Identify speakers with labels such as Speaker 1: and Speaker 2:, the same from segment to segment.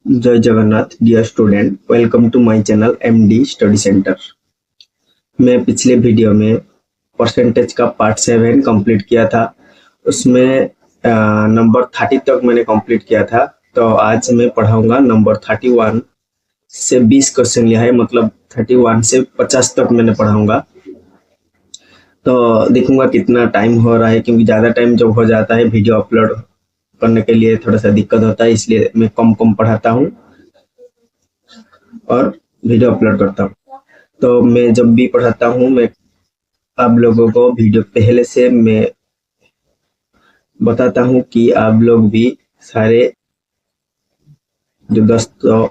Speaker 1: जय Jagannath dear student, welcome to my channel MD study centre. मैं पिछले वीडियो में परसेंटेज का पार्ट 7 कंप्लीट किया था। उसमें नंबर 30 तक मैंने कंप्लीट किया था। तो आज मैं पढ़ाऊंगा नंबर 31 से 20 क्वेश्चन लिया है, मतलब 31 से 50 तक मैंने पढ़ाऊंगा। तो देखूंगा कितना टाइम हो रहा है, क्योंकि ज़्यादा टाइम जब हो जाता है वीडियो अपलोड करने के लिए थोड़ा सा दिक्कत होता है, इसलिए मैं कम कम पढ़ाता हूँ और वीडियो अपलोड करता हूँ। तो मैं जब भी पढ़ाता हूँ, मैं आप लोगों को वीडियो पहले से मैं बताता हूँ कि आप लोग भी सारे जो दोस्तों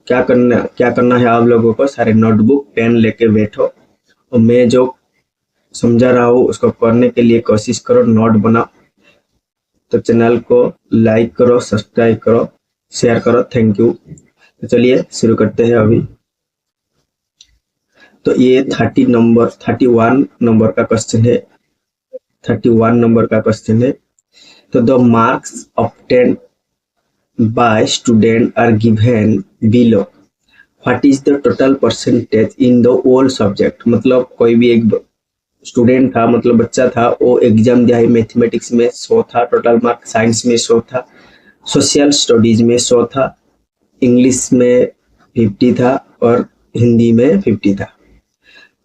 Speaker 1: क्या करना है, आप लोगों को सारे नोटबुक पेन लेके बैठो और मैं जो समझा रहा हूँ उसको करने के लिए कोशिश करो, नोट बनाओ। तो चैनल को लाइक करो, सब्सक्राइब करो, शेयर करो। Thank you. तो चलिए शुरू करते हैं अभी। तो ये 31 नंबर का क्वेश्चन है। 31 नंबर का क्वेश्चन है। तो the marks obtained by student are given below. What is the total percentage in the whole subject? मतलब कोई भी एक स्टूडेंट था, मतलब बच्चा था, वो एग्जाम दिया है। मैथमेटिक्स में 100 था टोटल मार्क, साइंस में 100 था, सोशल स्टडीज में 100 था, इंग्लिश में 50 था और हिंदी में 50 था।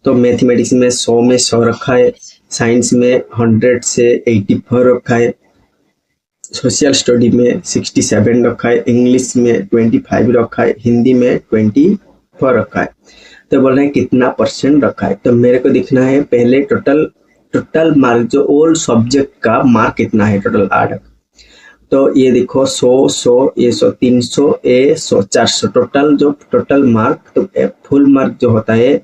Speaker 1: तो मैथमेटिक्स में 100 में 100 रखा है, साइंस में 100 से 84 रखा है, सोशल स्टडी में 67 रखा है, इंग्लिश में 25 रखा है, हिंदी में 24 रखा है। तो बोल रहे हैं कितना परसेंट रखा है। तो मेरे को दिखना है पहले टोटल मार्क, जो ऑल सब्जेक्ट का मार्क कितना है टोटल 8। तो ये देखो 100 ये 100 300 ये 100 400 टोटल मार्क। तो फुल मार्क जो होता है,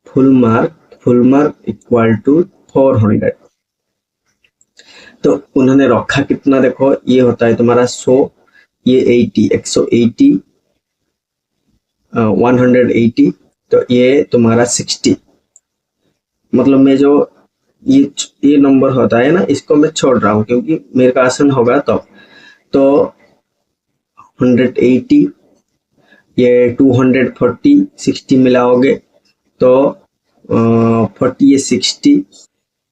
Speaker 1: फुल मार्क इक्वल टू 400। तो उन्होंने रखा कितना, देखो ये होता है तुम्हारा 100, ये 80 180 180, तो ये तुम्हारा 60। मतलब मैं जो ये नंबर होता है ना, इसको मैं छोड़ रहा हूँ क्योंकि मेरे का आसान होगा। तो 180 ये 240 60 मिलाओगे तो 40 ये 60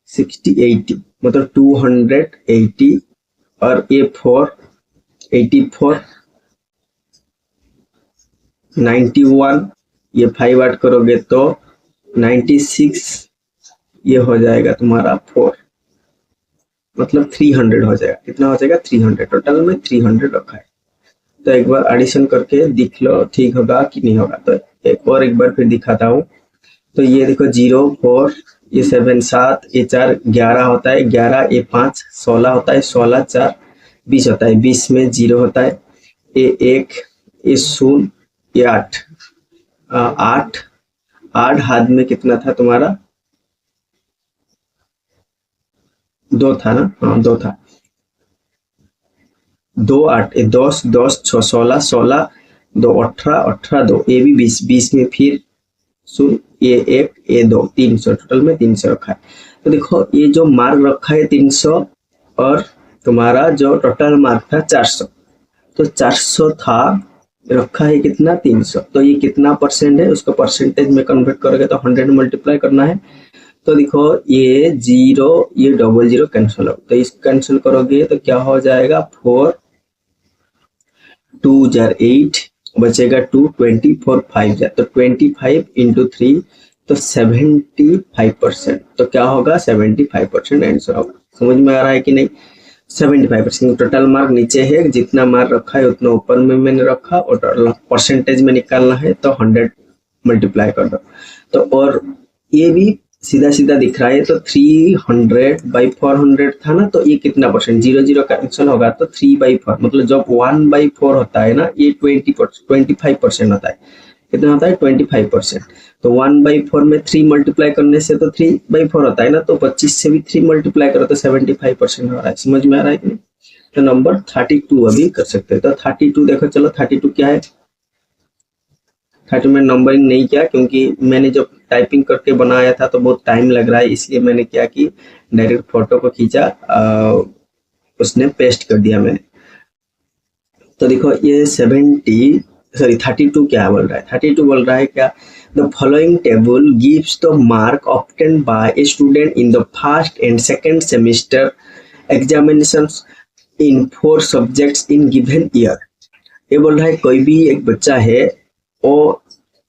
Speaker 1: 80, मतलब 280 और ये 84 91, ये 5 ऐड करोगे तो 96, ये हो जाएगा तुम्हारा 4, मतलब 300 हो जाएगा। कितना हो जाएगा? 300। टोटल में 300 रखा है। तो एक बार एडिशन करके देख लो ठीक होगा कि नहीं होगा। तो एक बार फिर दिखाता हूँ। तो ये देखो 0 4 ये 7 7 ये 4 11 होता है, 11 ये 5 16 होता है, 16 4 20 होता है, 20 में 0 होता है, ये 1 ये 0 ये 8 8 हाथ में कितना था तुम्हारा? 2 था ना? हाँ 2 था। 2 8 ये 10 10 6 16 16 2 18 18 2 ये भी 20 20 में फिर 0 ये 1 ये 2 300, टोटल में 300 रखा है। तो देखो ये जो मार्क रखा है 300 और तुम्हारा जो टोटल मार्क था 400। तो 400 था, रखा है कितना? 300। तो ये कितना परसेंट है उसको परसेंटेज में कन्वर्ट करोगे तो 100 मल्टीप्लाई करना है। तो देखो ये 0 ये 00 कैंसिल हो, तो इसको कैंसिल करोगे तो क्या हो जाएगा? 4 2 जार 8 बचेगा 2 24 5 जार, तो 25 इंटू 3 तो 75%। तो क्या होगा? 75% आंसर होगा। समझ में आ रहा है कि नहीं? 75% टोटल मार्क नीचे है, जितना मार्क रखा है उतना ऊपर में मैंने रखा, और परसेंटेज में निकालना है तो 100 मल्टीप्लाई कर दो। तो और ये भी सीधा सीधा दिख रहा है। तो 300/400 था ना, तो ये कितना परसेंट? 0 कैंसिल होगा तो 3/4, मतलब जब 1/4 होता है ना, ये 25% होता है। कितना होता है? 25%। तो 1/4 में 3 मल्टीप्लाई करने से तो 3/4 होता है ना, तो 25 से भी 3 मल्टीप्लाई करो तो 75% हो रहा है। समझ में आ रहा है कि नहीं? तो नंबर 32 अभी कर सकते हैं। तो 32 देखो, चलो 32 क्या है? 32 में नंबरिंग नहीं किया क्योंकि मैंने जब टाइपिंग करके बनाया था तो बहुत टाइम लग रहा है, इसलिए मैंने क्या कि डायरेक्ट फोटो को खींचा, उसने पेस्ट कर दिया मैंने। तो देखो ये 32 क्या बोल रहा है, 32 बोल रहा है क्या, the following table gives the mark obtain bye a student in the first and second semester examinations in 4 subjects in given year. ये बोल रहा है कोई भी एक बच्चा है वो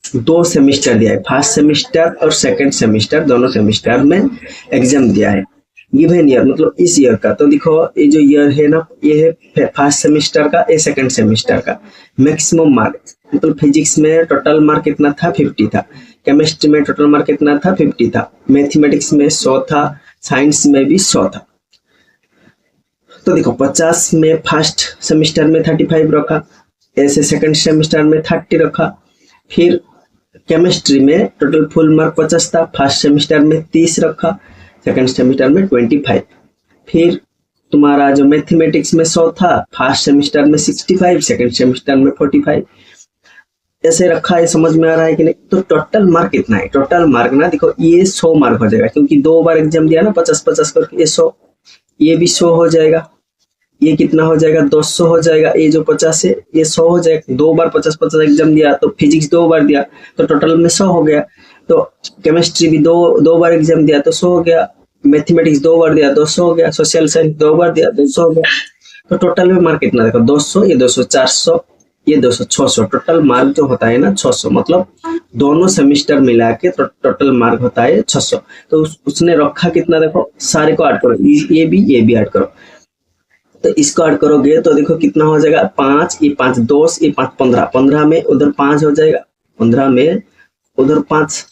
Speaker 1: 2 सेमेस्टर दिया है, फर्स्ट सेमेस्टर और सेकंड सेमेस्टर दोनों सेमेस्टर में एग्जाम दिया है गिवन ईयर मतलब इस ईयर का। तो देखो ये जो ईयर है ना, ये है फर्स्ट सेमेस्टर का, ये सेकंड सेमेस्टर का। मैक्सिमम मार्क मतलब फिजिक्स में टोटल मार्क कितना था, 50 था। केमिस्ट्री में टोटल मार्क कितना था, 50 था। मैथमेटिक्स में 100 था, साइंस में भी 100 था। तो देखो 50 में फर्स्ट सेमेस्टर में 35 रखा, ऐसे सेकंड सेमेस्टर में 30 रखा। फिर केमिस्ट्री में टोटल फुल मार्क 50 था, फर्स्ट सेमेस्टर में 30 रखा, सेकंड सेमेस्टर में 25। फिर तुम्हारा जो मैथमेटिक्स में 100 था, फर्स्ट सेमेस्टर में 65, सेकंड सेमेस्टर में 45, ऐसे रखा है। समझ में आ रहा है कि नहीं? तो टोटल मार्क कितना है, टोटल मार्क ना देखो ये 100 मार्क हो जाएगा, क्योंकि 2 बार एग्जाम दिया ना 50-50 करके, ये 100, ये भी 100 हो जाएगा। ये कितना हो जाएगा, 200 हो जाएगा। ये जो 50 है ये 100 हो जाएगा। 2 बार 50-50 एग्जाम दिया तो फिजिक्स 2 बार दिया तो टोटल में 100 हो गया। तो केमिस्ट्री भी दो बार एग्जाम दिया तो 100 हो गया। मैथमेटिक्स 2 बार दिया 200 हो गया। सोशल साइंस 2 बार दिया 200 हो गया। तो टोटल में मार्क कितना देखो, 200, ये 200, 400, ये 200, 600। टोटल मार्क जो होता है ना 600, मतलब दोनों सेमेस्टर मिला के टोटल मार्क होता है 600। तो उसने रखा कितना देखो, सारे को ऐड करो, ये भी ऐड करो। तो इसको ऐड करोगे तो देखो कितना हो जाएगा, 5, ये 5 10, ये 5 15, 15 में उधर 5 हो जाएगा, 15 में उधर 5,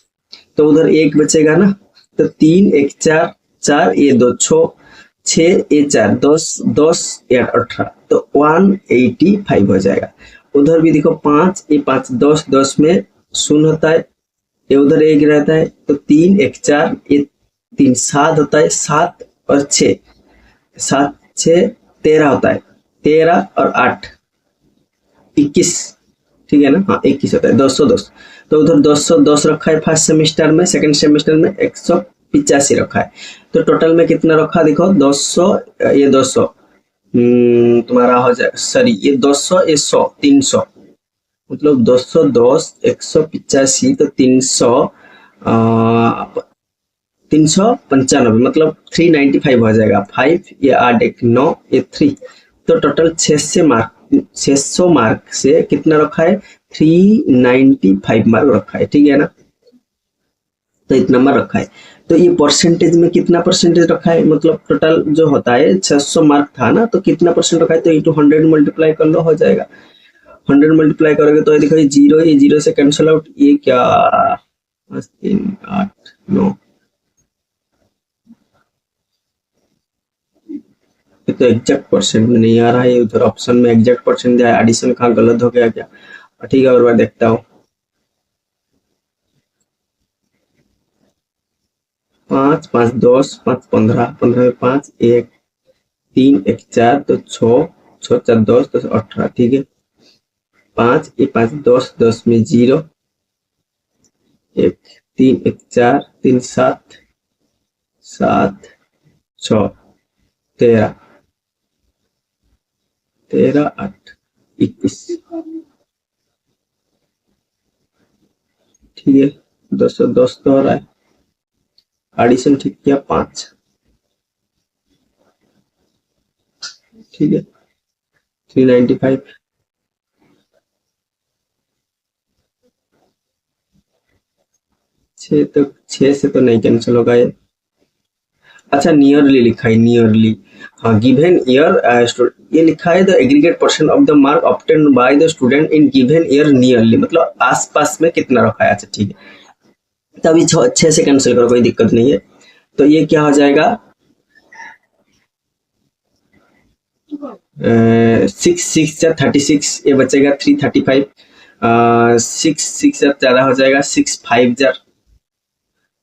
Speaker 1: तो उधर 1 बचेगा ना। तो 3 1 4 4, ये 2 6 ये 4 10 10 ये 18, तो 185 हो जाएगा। उधर भी देखो 5, ये 5 10 10 में 0 होता है, ये उधर 1 रहता है, तो 3 1 4, ये 3 7 होता है, 7 और 6 7 6 13 होता है, 13 और 8 21, ठीक है ना। हाँ 21 होता है, 210। तो उधर 210 रखा है फर्स्ट सेमेस्टर में, सेकंड सेमेस्टर में 185 रखा है। तो टोटल में कितना रखा देखो, 200, ये 200 तुम्हारा हो जाए, सॉरी ये 200, ये 100, 300, मतलब 210 185, तो 395 मतलब 395 हो जाएगा। 5 ये 8 1 9 ये 3, तो टोटल 600 मार्क से कितना रखा है, 395 मार्क रखा है, ठीक है ना। तो इतना मार्क रखा है। तो ये परसेंटेज में कितना परसेंटेज रखा है, मतलब टोटल जो होता है 600 मार्क था ना, तो कितना परसेंट रखा है, तो इंटू 100 मल्टीप्लाई कर लो, हो जाएगा। 100 मल्टीप्लाई करोगे तो देखो ये 0 से कैंसिल आउट, ये क्या 3 8 9, ये तो एग्जैक्ट परसेंट में नहीं आ रहा है, उधर ऑप्शन में एग्जैक्ट परसेंट दिया है, एडिशन कहाँ गलत हो गया क्या। ठीक है और मैं देखता हूँ, 5 5 10 5 15, 15 में 5 1 3 1 4, तो 6 6 4 10 10 18, ठीक है। 5 ये 5 10 10 में 0, 1 3 1 4 3 7 7 6 13 13 8 21, ठीक है। 210 तो हो रहा है, एडिशन ठीक किया 5, ठीक है। 395, तो 6 से तो नहीं कैंसिल होगा ये। अच्छा नियरली लिखा है, नियरली, हाँ गिवन ईयर ये लिखा है the aggregate percent of the mark obtain by the student in given year nearly, मतलब आसपास में कितना रखा है। अच्छा ठीक है, तो अभी 6 से कैंसिल करो, कोई दिक्कत नहीं है। तो ये क्या हो जाएगा, 6 6 जा 36, ये बचेगा 335, 6 6 ज्यादा हो जाएगा, 6 5 जा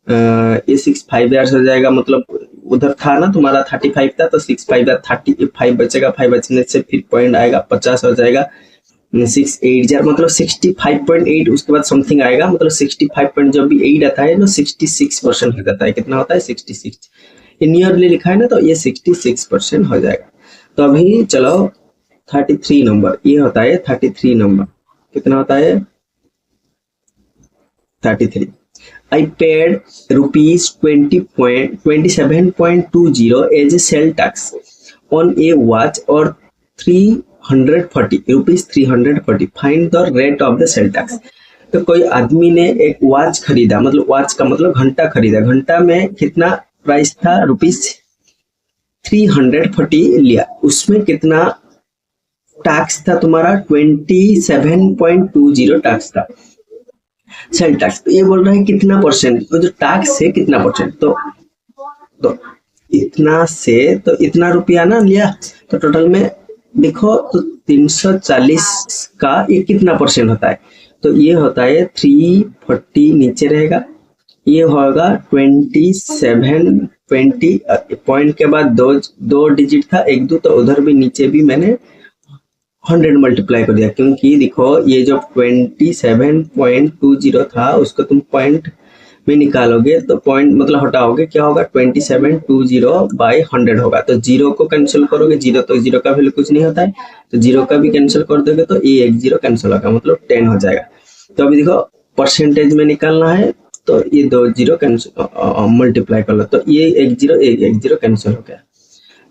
Speaker 1: ये 6 5 यार्स हो जाएगा, मतलब उधर था ना तुम्हारा 35 था, तो 6 5 जा 35 बचेगा, 5 बचने से फिर पॉइंट आएगा 50 हो जाएगा। 6 8 जार मतलब 65.8, उसके बाद समथिंग आएगा, मतलब 65 पॉइंट जब भी 8 आता है ना 66% हो जाता है। कितना होता है 66, ये नियरली लिखा है ना, तो ये 66% हो जाएगा। तो अभी चलो 33 नंबर, ये होता है 33 नंबर। कितना होता है? 33। I paid rupees 27.20 as a sale tax on a watch or 340 rupees 340. Find the rate of the sale tax. तो कोई आदमी ने एक वॉच खरीदा, मतलब वॉच का मतलब घंटा खरीदा, घंटा में कितना प्राइस था? रुपीज 340 लिया, उसमें कितना टैक्स था तुम्हारा? 27.20 टैक्स था, सेल टैक्स। तो ये बोल रहा है कितना परसेंट, तो जो टैक्स है कितना परसेंट, तो इतना से तो इतना रुपया ना लिया, तो टोटल में देखो तो 340 का ये कितना परसेंट होता है? तो ये होता है 340, नीचे रहेगा, ये होगा 2720, पॉइंट के बाद दो डिजिट था, 1 2, तो उधर भी नीचे भी मैंने 100 मल्टीप्लाई कर दिया, क्योंकि देखो ये जो 27.20 था उसको तुम पॉइंट में निकालोगे तो पॉइंट मतलब हटाओगे, क्या होगा? 2720 बाई 100 होगा। तो जीरो को कैंसिल करोगे, जीरो तो जीरो का वैल्यू कुछ नहीं होता है, तो जीरो का भी कैंसिल कर दोगे तो ये 10 कैंसिल होगा, मतलब 10 हो जाएगा। तो अभी देखो परसेंटेज में निकालना है, तो ये 2 जीरो कैंसिल मल्टीप्लाई कर लो, तो ये 10 कैंसिल हो गया।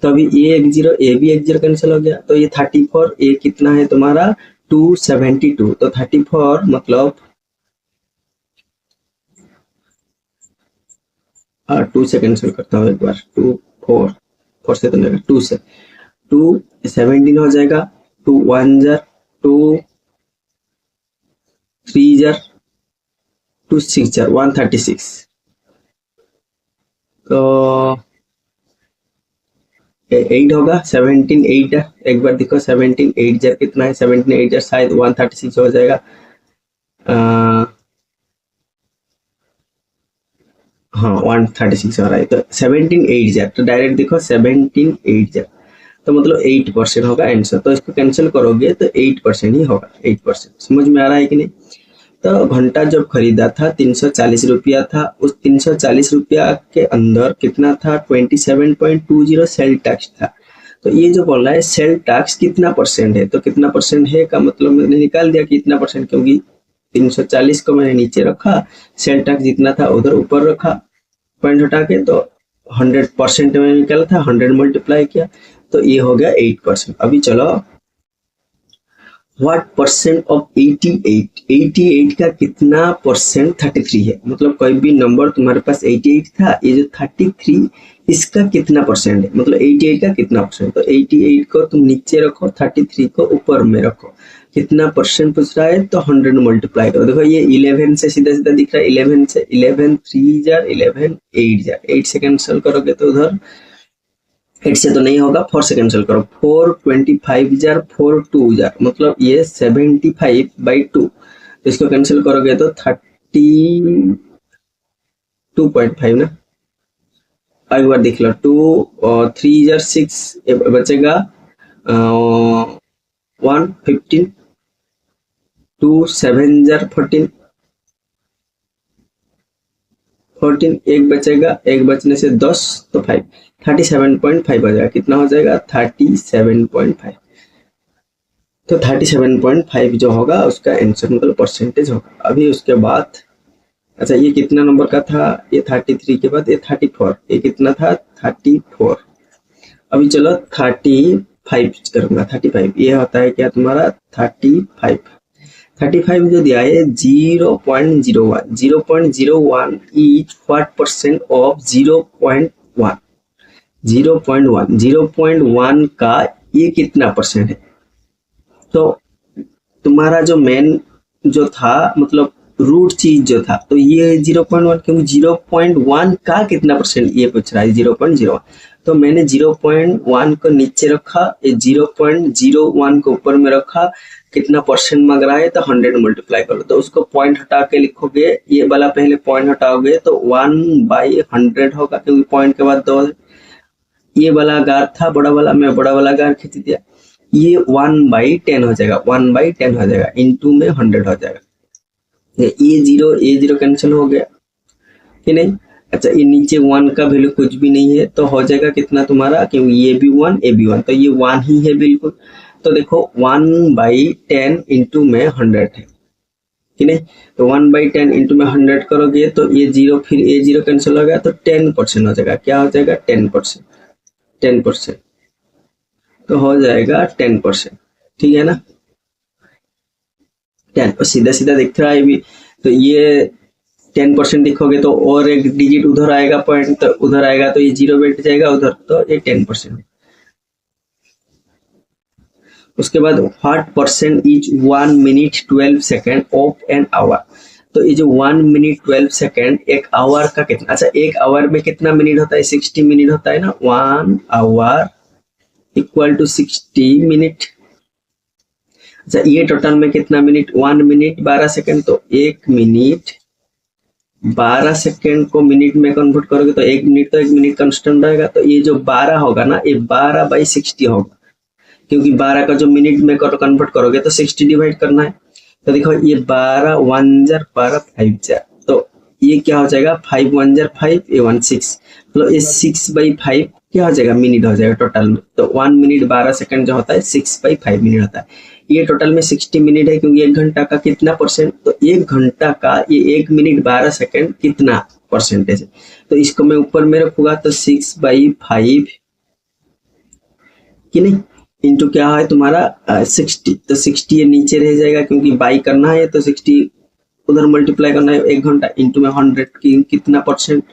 Speaker 1: तो अभी ये 10, ये भी 10 कैंसिल हो गया, तो ये 34, ये कितना है तुम्हारा? 272। तो 34 मतलब 2 से कैंसिल करता हूँ एक बार, 2 4 से तो नहीं, 2 से 2 17 हो जाएगा, 2 1 जार 2 3 जार 2 6 जार 136। तो 8 होगा, 17 8, एक बार देखो 17 8 जार कितना है? 17 8 जार शायद 136 हो जाएगा। हाँ 136 हो रहा है, तो 17 8 जार, तो डायरेक्ट देखो 17 8 जार, तो मतलब 8% होगा आंसर। तो इसको कैंसिल करोगे तो 8% ही होगा, 8%। समझ में आ रहा है कि नहीं? तो घंटा जब खरीदा था 340 रुपया था, उस 340 रुपया के अंदर कितना था? 27.20 सेल टैक्स था। तो ये जो बोल रहा है सेल टैक्स कितना परसेंट है, तो कितना परसेंट है का मतलब मैंने निकाल दिया कि इतना परसेंट, क्योंकि 340 को मैंने नीचे रखा, सेल टैक्स जितना था उधर ऊपर रखा पॉइंट हटा के, तो 100% में निकाला था, 100 मल्टीप्लाई किया, तो ये हो गया 8%। अभी चलो व्हाट परसेंट ऑफ 88, 88 का कितना परसेंट 33 है, मतलब कोई भी नंबर तुम्हारे पास 88 था, ये जो 33 इसका कितना परसेंट है, मतलब 88 का कितना परसेंट। तो 88 को तुम नीचे रखो, 33 को ऊपर में रखो, कितना परसेंट पूछ रहा है, तो 100 मल्टीप्लाई करो। देखो ये 11 से सीधा सीधा दिख रहा है, 11 से 11 3 जार 11 8 जार, 8 से कैंसिल करोगे तो उधर 8 से तो नहीं होगा, 4 से कैंसिल करो, 4 25 जार 4 2 जार, मतलब ये 75/2, तो इसको कैंसिल करोगे तो 32.5 ना। एक बार देख लो, 2 3 जार 6 बचेगा 1 15, 2 7 जार 14, एक बचेगा, एक बचने से 10, तो 5, 37.5 हो जाएगा। कितना हो जाएगा? 37.5। तो 37.5 जो होगा उसका आंसर मतलब परसेंटेज होगा। अभी उसके बाद अच्छा ये कितना नंबर का था? ये 33 के बाद ये 34, ये कितना था? 34। अभी चलो 35 करूंगा, 35 ये होता है क्या तुम्हारा? 35 जो दिया है 0.01, 0.01 इज व्हाट परसेंट ऑफ 0.1, 0.1 का ये कितना परसेंट है? तो तुम्हारा जो मेन जो था मतलब रूट चीज जो था, तो ये 0.1, क्योंकि 0.1 का कितना परसेंट ये पूछ रहा है, 0.01, तो मैंने 0.1 को नीचे रखा, ये 0.01 को ऊपर में रखा, कितना परसेंट मांग रहा है तो 100 मल्टीप्लाई करो, तो उसको पॉइंट हटा के लिखोगे, ये वाला पहले पॉइंट हटाओगे तो 1/100 होगा, क्योंकि पॉइंट के बाद 2, ये वाला गार था बड़ा वाला, मैं बड़ा वाला गार खींच दिया, ये 1/10 हो जाएगा, 1/10 हो जाएगा, इनटू में 100 हो जाएगा। ये जीरो कैंसिल हो गया कि नहीं? अच्छा ये नीचे 1 का वैल्यू कुछ भी नहीं है, तो हो जाएगा कितना तुम्हारा, क्योंकि ये भी 1 ये भी 1, तो ये 1 ही है बिल्कुल, तो देखो 1/10 इंटू में 100 है कि नहीं, तो 1/10 इंटू में 100 करोगे तो ये जीरो, फिर ये जीरो कैंसिल हो गया तो 10% हो जाएगा। क्या हो जाएगा? 10%। 10% तो हो जाएगा 10%, ठीक है ना। 10 और सीधा सीधा दिख रहा है भी, तो ये 10% लिखोगे तो और एक डिजिट उधर आएगा, पॉइंट तो उधर आएगा तो ये जीरो बैठ जाएगा उधर, तो ये 10%। उसके बाद what percent is 1 minute 12 second of an hour. तो ये जो 1 मिनट 12 सेकेंड एक आवर का कितना, अच्छा एक आवर में कितना मिनट होता है? 60 मिनट होता है ना। 1 आवर इक्वल टू 60 मिनट। अच्छा ये टोटल में कितना मिनट? 1 मिनट 12 सेकेंड, तो 1 मिनट 12 सेकेंड को मिनट में कन्वर्ट करोगे तो 1 मिनट, तो 1 मिनट कांस्टेंट रहेगा, तो ये जो 12 होगा ना, ये 12/60 होगा, क्योंकि 12 का जो मिनट में कन्वर्ट करोगे तो 60 डिवाइड करना है। तो देखो ये 12 1 जार 12 5 जार, तो ये क्या हो जाएगा? 5 1 जार 5, ये 1 6, मतलब ये 6/5 क्या हो जाएगा? मिनट हो जाएगा टोटल में। तो 1 मिनट 12 सेकंड जो होता है 6/5 मिनट होता है। ये टोटल में 60 मिनट है, क्योंकि 1 घंटा का कितना परसेंट, तो 1 घंटा का ये 1 मिनट 12 सेकंड कितना परसेंटेज है, तो इसको मैं ऊपर में रखूंगा तो 6/5 कि नहीं, इंटू क्या है तुम्हारा 60, तो 60 ये नीचे रह जाएगा क्योंकि बाई करना है, तो 60 उधर मल्टीप्लाई करना है 1 घंटा, इंटू में 100 की कितना परसेंट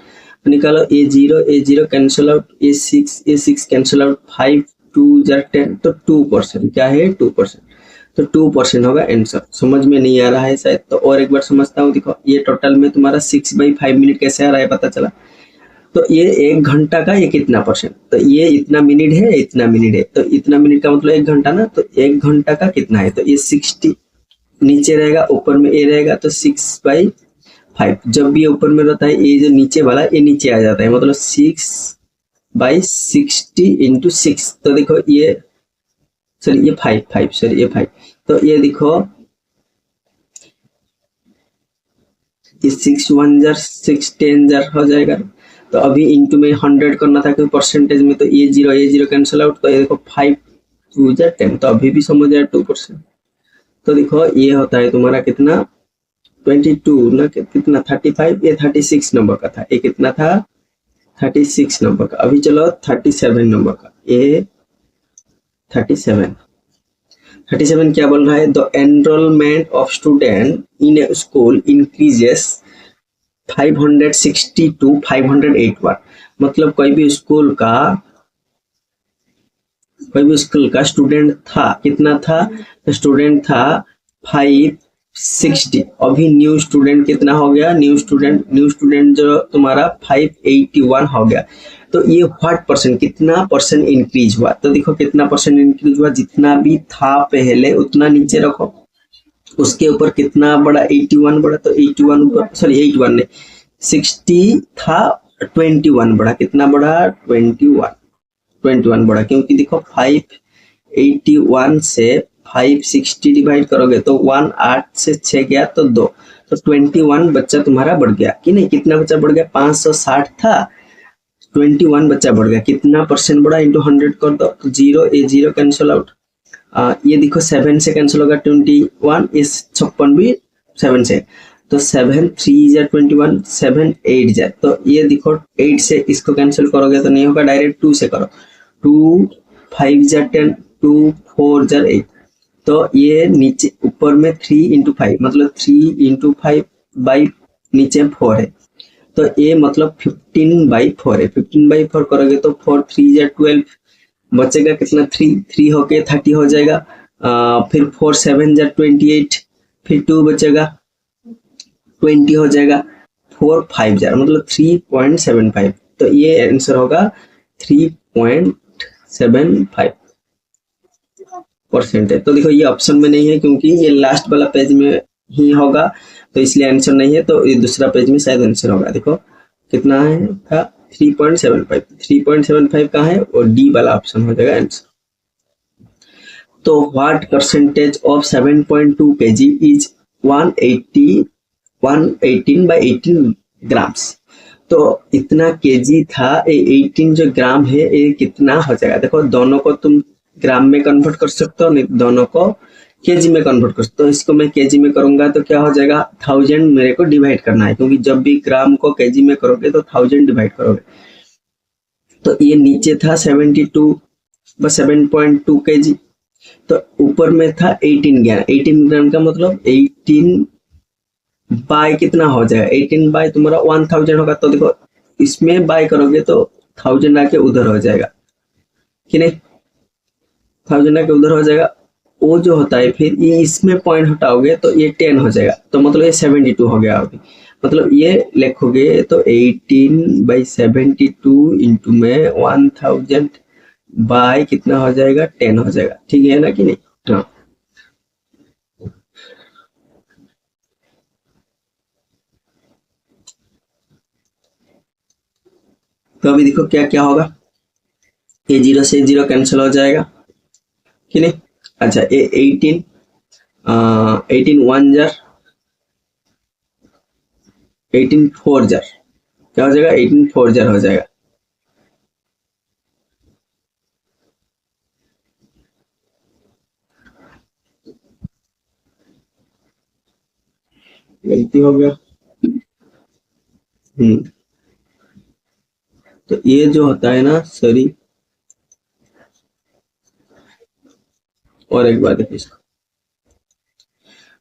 Speaker 1: निकालो। ए जीरो कैंसिल आउट, ए 6 कैंसिल आउट, 5 2 जार 10, तो 2% क्या है? 2%, तो 2% होगा आंसर। समझ में नहीं आ रहा है शायद, तो और एक बार समझता हूँ। देखो ये टोटल में तुम्हारा 6/5 मिनट कैसे आ रहा है पता चला। तो ये 1 घंटा का ये कितना परसेंट, तो ये इतना मिनट है, इतना मिनट है, तो इतना मिनट का मतलब 1 घंटा ना, तो 1 घंटा का कितना है, तो ये 60 नीचे रहेगा, ऊपर में ए रहेगा, तो 6/5। जब भी ऊपर में रहता है ये जो नीचे वाला ये नीचे आ जाता है, मतलब 6/60 इंटू 6, तो देखो ये सॉरी ये 5 सॉरी ये 5, तो ये देखो ये 6 1 जार 6 10 जार हो जाएगा। तो अभी इंटू में 100 करना था क्योंकि परसेंटेज में, तो ये जीरो कैंसिल आउट, तो ये देखो 5 2 जार 10, तो अभी भी समझ आया 2%। तो देखो ये होता है तुम्हारा कितना 22 ना, कितना 35, ये 36 नंबर का था, ये कितना था 36 नंबर का। अभी चलो 37 नंबर का, ये 37 क्या बोल रहा है? The enrolment of student in A school increases 560 to 581, मतलब कोई भी स्कूल का स्टूडेंट था, कितना था? स्टूडेंट था 560, अभी न्यू स्टूडेंट कितना हो गया? न्यू स्टूडेंट जो तुम्हारा 581 हो गया। तो ये व्हाट परसेंट, कितना परसेंट इंक्रीज हुआ? तो देखो कितना परसेंट इंक्रीज हुआ, जितना भी था पहले उतना नीचे रखो, उसके ऊपर कितना बड़ा 81 बड़ा, तो 81 ऊपर सॉरी 81 ने 60 था 21 बड़ा, कितना बड़ा 21 बड़ा, क्योंकि देखो 581 से 560 डिवाइड करोगे तो 1 8 से 6 गया तो 2, तो 21 बच्चा तुम्हारा बढ़ गया कि नहीं। कितना बच्चा बढ़ गया? 560 था, 21 बच्चा बढ़ गया, कितना परसेंट बढ़ा? इंटू 100 कर दो, तो जीरो कैंसिल आउट। ये देखो 7 से कैंसिल होगा 21, इस 56 भी 7 से, तो 7 3 जार 21, 7 8 जार, तो ये देखो 8 से इसको कैंसिल करोगे तो नहीं होगा, डायरेक्ट 2 से करो, 2 5 जार 10, 2 4 जार 8, तो ये नीचे ऊपर में 3 इंटू 5, मतलब 3 इंटू 5 बाई नीचे 4 है, तो ये मतलब 15/4 है। 15/4 करोगे तो 4 3 जार 12, बचेगा कितना 3 होके 30 हो जाएगा, फिर 4 7 जार 28, फिर 2 बचेगा 20 हो जाएगा, 4 5 जार मतलब 3.75, तो ये आंसर होगा 3.75% है। तो देखो ये ऑप्शन में नहीं है क्योंकि ये लास्ट वाला पेज में ही होगा, तो इसलिए आंसर नहीं है, तो ये दूसरा पेज में शायद आंसर होगा। देखो कितना है था 3.75 कहाँ है, और डी वाला ऑप्शन हो जाएगा आंसर। तो what percentage of 7.2 kg is 118/18 grams. तो इतना केजी था, 18 जो ग्राम है ये कितना हो जाएगा? देखो दोनों को तुम ग्राम में कन्वर्ट कर सकते हो, नहीं दोनों को केजी में कन्वर्ट कर सकते हो। इसको मैं केजी में करूंगा तो क्या हो जाएगा, 1000 मेरे को डिवाइड करना है, क्योंकि जब भी ग्राम को केजी में करोगे तो 1000 डिवाइड करोगे। तो ये नीचे था 72 बस 7.2 केजी, तो ऊपर में था 18 ग्राम। 18 ग्राम का मतलब 18 बाय कितना हो जाएगा, 18 बाय तुम्हारा 1000 होगा। तो देखो इसमें बाय करोगे तो 1000 आके उधर हो जाएगा कि नहीं, 1000 आके उधर हो जाएगा। वो जो होता है फिर ये इसमें पॉइंट हटाओगे तो ये 10 हो जाएगा, तो मतलब ये 72 हो गया अभी। मतलब ये लिखोगे तो 18/72 इंटू में 1000 बाय कितना हो जाएगा, 10 हो जाएगा। ठीक है ना कि नहीं। हाँ तो अभी देखो क्या क्या होगा, ये 0 से 0 कैंसिल हो जाएगा कि नहीं। अच्छा ये 18 1 जार 18 4 जार क्या हो जाएगा, 18 4 जार हो जाएगा। गलती हो गया। तो ये जो होता है ना, सॉरी और एक बार देखिए इसको,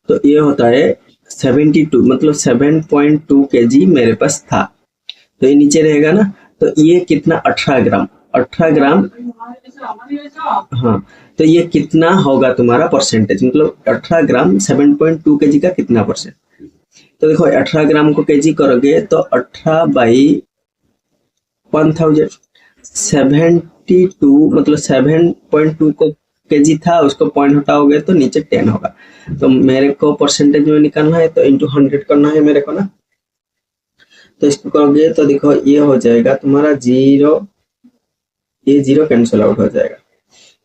Speaker 1: तो ये होता है 72 मतलब 7.2 केजी मेरे पास था, तो ये नीचे रहेगा ना। तो ये कितना, 18 ग्राम, 18 ग्राम। हाँ तो ये कितना होगा तुम्हारा परसेंटेज, मतलब 18 ग्राम 7.2 केजी का कितना परसेंट। तो देखो 18 ग्राम को केजी करोगे तो 18 बाई 1000, 72 मतलब 7.2 को केजी था, उसको पॉइंट हटाओगे तो नीचे 10 होगा। तो मेरे को परसेंटेज में निकालना है तो इंटू 100 करना है मेरे को ना। तो इसको करोगे तो देखो ये हो जाएगा तुम्हारा 0, ये 0 कैंसिल आउट हो जाएगा।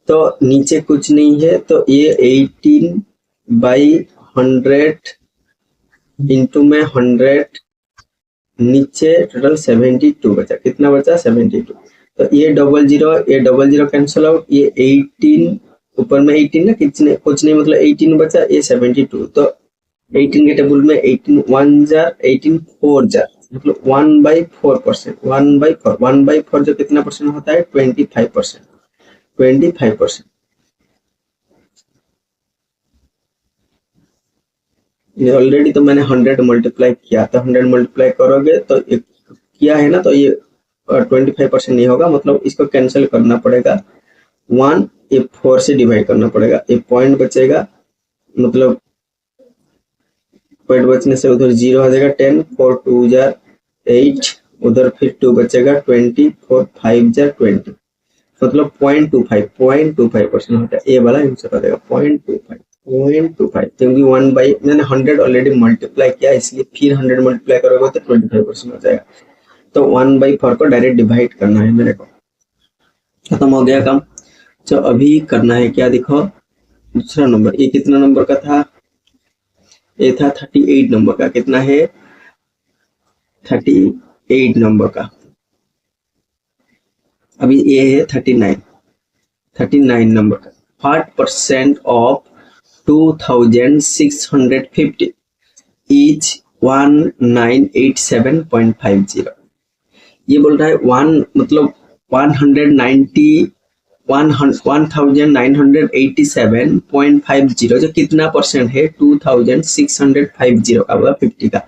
Speaker 1: तो नीचे कुछ नहीं है, तो ये 18/100 इंटू में 100, नीचे टोटल 72 बचा। कितना बचा, 72। तो ये डबल जीरो कैंसिल आउट, ये 18 ऊपर में 18 ना, कुछ नहीं मतलब 18 बचा, ये 72। तो 18 के टेबल में 18 1 जार 18 4 जार मतलब 1/4%, 1/4, 1/4 जो कितना परसेंट होता है, 25%, 25%। ये ऑलरेडी तो मैंने 100 मल्टीप्लाई किया था, 100 मल्टीप्लाई करोगे तो किया है ना, तो ये 25% नहीं होगा, मतलब इसको कैंसिल करना पड़ेगा। 1 ये 4 से डिवाइड करना पड़ेगा, एक पॉइंट बचेगा, मतलब पॉइंट बचने से उधर 0 हो जाएगा। 10 4 2 जार 8, उधर फिर 2 बचेगा, 20 4 5 जार 20, मतलब 0.25% होता है। ये वाला आंसर हो जाएगा 0.25, क्योंकि 1 बाई मैंने 100 ऑलरेडी मल्टीप्लाई किया, इसलिए फिर 100 मल्टीप्लाई करोगे तो 25% हो जाएगा। तो 1/4 को डायरेक्ट डिवाइड करना है मेरे को। खत्म हो गया काम। तो अभी करना है क्या, देखो दूसरा नंबर, ये कितना नंबर का था, ये था 38 नंबर का। कितना है, 38 नंबर का। अभी ये है 39 नंबर का। 5% ऑफ 2650 इज 1987.50। ये बोल रहा है 1 मतलब 1987.50 जो कितना परसेंट है, 2650 का होगा 50 का।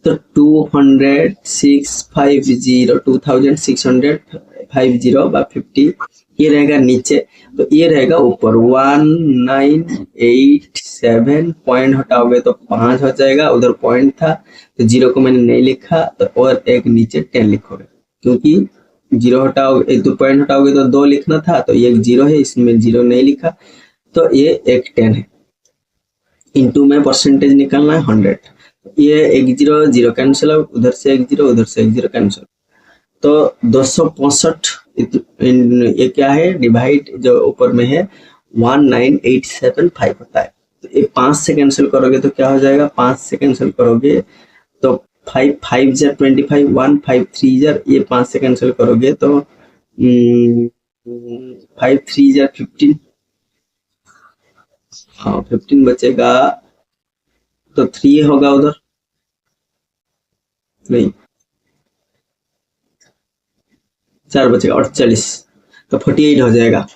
Speaker 1: तो 2650 ये रहेगा नीचे, तो ये रहेगा ऊपर 1987 पॉइंट हटाओगे तो 5 हो जाएगा, उधर पॉइंट था तो 0 को मैंने नहीं लिखा, तो और एक नीचे 10 लिखोगे, क्योंकि 0 हटाओगे, एक 2 पॉइंट हटाओगे तो 2 लिखना था, तो ये 0 है, इसमें 0 नहीं लिखा, तो ये एक 10 है। इंटू में परसेंटेज निकालना है 100, ये एक 0 कैंसिल आउट, उधर से एक 0 उधर से एक 0 कैंसिल, तो 265 ये क्या है, डिवाइड जो ऊपर में है 19875 होता है। तो ये 5 से कैंसिल करोगे तो क्या हो जाएगा, 5 से कैंसिल करोगे तो 5 5 जार 25, 1 5 3 जार, ये 5 से कैंसिल करोगे तो 5 3 जा 15, हाँ 15 बचेगा तो 3 होगा उधर, नहीं 4 बचेगा 48, तो 48 हो जाएगा।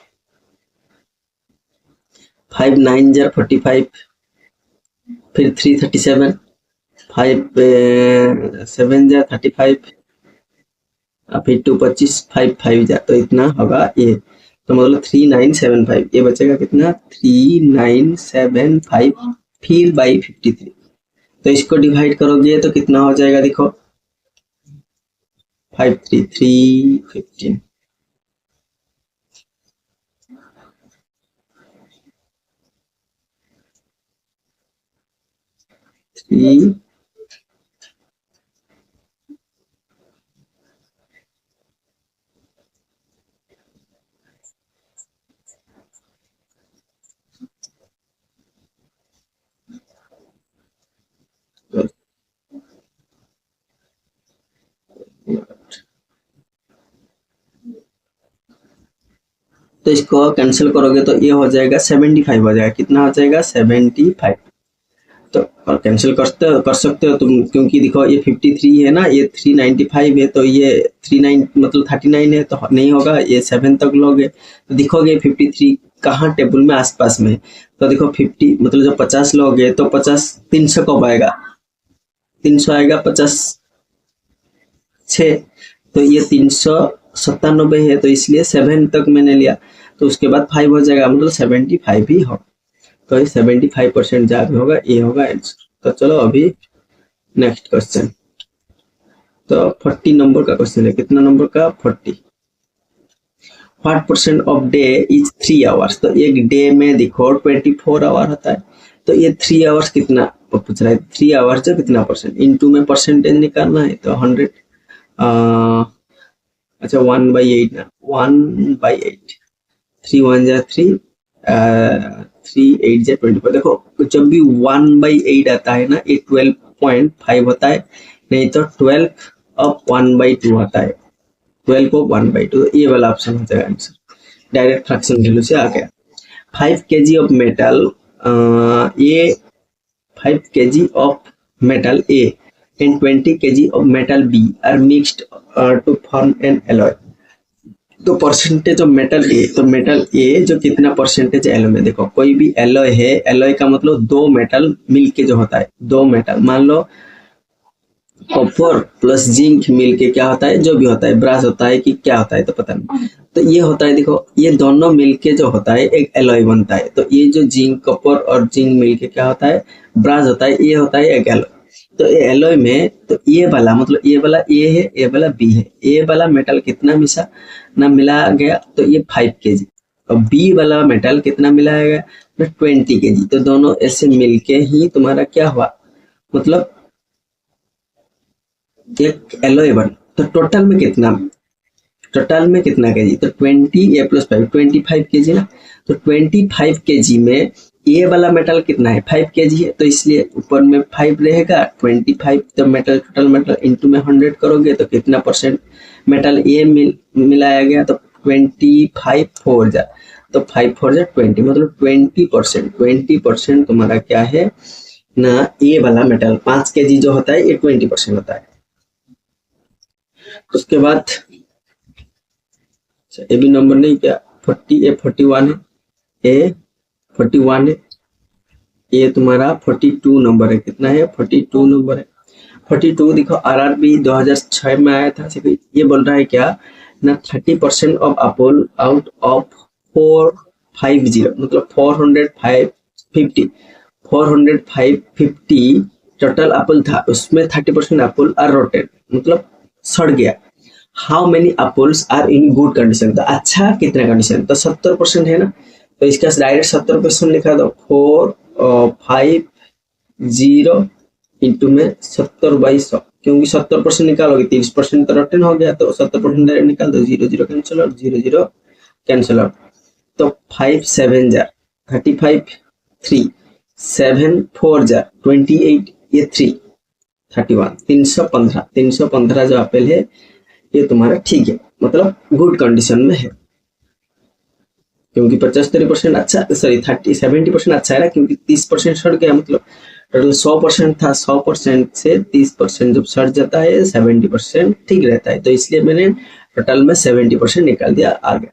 Speaker 1: 5 9 जा 45, फिर 3 37, 5 7 जा 35, फिर 2 25, 5 5 जा, तो इतना होगा ये, तो मतलब 3975, ये बचेगा कितना 3975, फिर बाई 53, तो इसको डिवाइड करोगे तो कितना हो जाएगा देखो 53315, 3 तो इसको कैंसिल करोगे तो ये हो जाएगा 75 हो जाएगा, कितना हो जाएगा 75, तो और कैंसिल कर सकते हो तुम, क्योंकि देखो ये 53 है ना, ये 395 है, तो ये 39 मतलब 39 है, तो नहीं होगा, ये 7 तक लोगे तो दिखोगे 53 कहाँ टेबल में आसपास में, तो देखो 50 मतलब जब 50 लोगे तो 50 300 कब आएगा, 300 आएगा 50 6, तो ये 397 है, तो इसलिए 7 तक मैंने लिया, तो उसके बाद 5 हो जाएगा, मतलब 75 ही हो, तो ये 75% जहाँ भी होगा ये होगा आंसर। तो चलो अभी नेक्स्ट क्वेश्चन, तो 40 नंबर का क्वेश्चन है, कितना नंबर का 40। What percent of day is 3 hours, तो एक डे में देखो 24 आवर होता है, तो ये 3 आवर्स कितना पूछ रहा है, 3 आवर्स जो कितना परसेंट, इनटू में परसेंटेज निकालना है, तो 100 अच्छा 1/8 ना, 1/8, 3 1 जा 3, 3 8 जा 24, देखो जब भी 1/8 आता है ना, ये 12.5 होता है, नहीं तो 12 ऑफ 1/2 होता है, 12 ऑफ 1/2, ये वाला ऑप्शन हो जाएगा आंसर, डायरेक्ट फ्रैक्शन वैल्यू से आ गया। 5 kg ऑफ मेटल, ये 5 kg of metal A and 20 kg of metal B are mixed to form an alloy, तो परसेंटेज ऑफ मेटल ए, तो मेटल ए जो कितना परसेंटेज है एलॉय में, देखो कोई भी एलॉय है, एलॉय का मतलब दो मेटल मिलके जो होता है, दो मेटल मान लो कॉपर प्लस जिंक मिलके क्या होता है, जो भी होता है, ब्रास होता है कि क्या होता है तो पता नहीं, तो ये होता है, देखो ये दोनों मिलके जो होता है एक एलॉय बनता है, तो ये जो जिंक कॉपर और जिंक मिलके क्या होता है ब्रास होता है, ये होता है एक एलॉय, तो ये एलॉय में तो ये वाला मतलब ये वाला ए है, ये वाला बी है, ए वाला मेटल कितना मिसा ना मिला गया, तो ये 5 kg, और बी वाला मेटल कितना मिलाया गया ना 20 kg, तो दोनों ऐसे मिलके ही तुम्हारा क्या हुआ, मतलब एक एलॉय बन, तो टोटल में कितना केजी, तो 20 a प्लस 5 25 kg ना, तो 25 kg में ये वाला मेटल कितना है 5 kg है, तो इसलिए ऊपर में 5 रहेगा, 25 तो मेटल टोटल मेटल इंटू में 100 करोगे तो कितना परसेंट मेटल ये मिलाया गया, तो 25 4 जा, तो 5 4 जा 20, मतलब 20% तुम्हारा क्या है ना, ये वाला मेटल 5 kg जो होता है ये 20% होता है। उसके बाद ए भी नंबर नहीं क्या 40 ए 41 है, ए 41 है, ये तुम्हारा 42 नंबर है, कितना है 42 नंबर है। 42 देखो आरआरबी 2006 में आया था, ये बोल रहा है क्या ना 30% ऑफ एप्पल आउट ऑफ 450 मतलब 450 टोटल एप्पल था, उसमें 30% एप्पल आर रोटेड मतलब सड़ गया। How many apples are in good condition, तो अच्छा कितना कंडीशन, तो 70% है ना, तो इसका डायरेक्ट 70% लिखा दो, 450 इंटू में 70/100, क्योंकि 70% निकालोगे 30% तो रिटर्न हो गया, तो 70% डायरेक्ट निकाल दो, 0 0 कैंसिल आउट, 0 0 कैंसिल आउट, तो 5 7 जा 35, 3 7 4 जा 28, ये 3 31, 315 जो एप्पल है ये तुम्हारा ठीक है, मतलब गुड कंडीशन में है। क्योंकि 75% अच्छा, सॉरी 70% अच्छा है ना, क्योंकि 30% सड़ गया, मतलब टोटल 100% था, 100% से 30% जब सड़ जाता है 70% ठीक रहता है, तो इसलिए मैंने टोटल में 70% निकाल दिया आगे।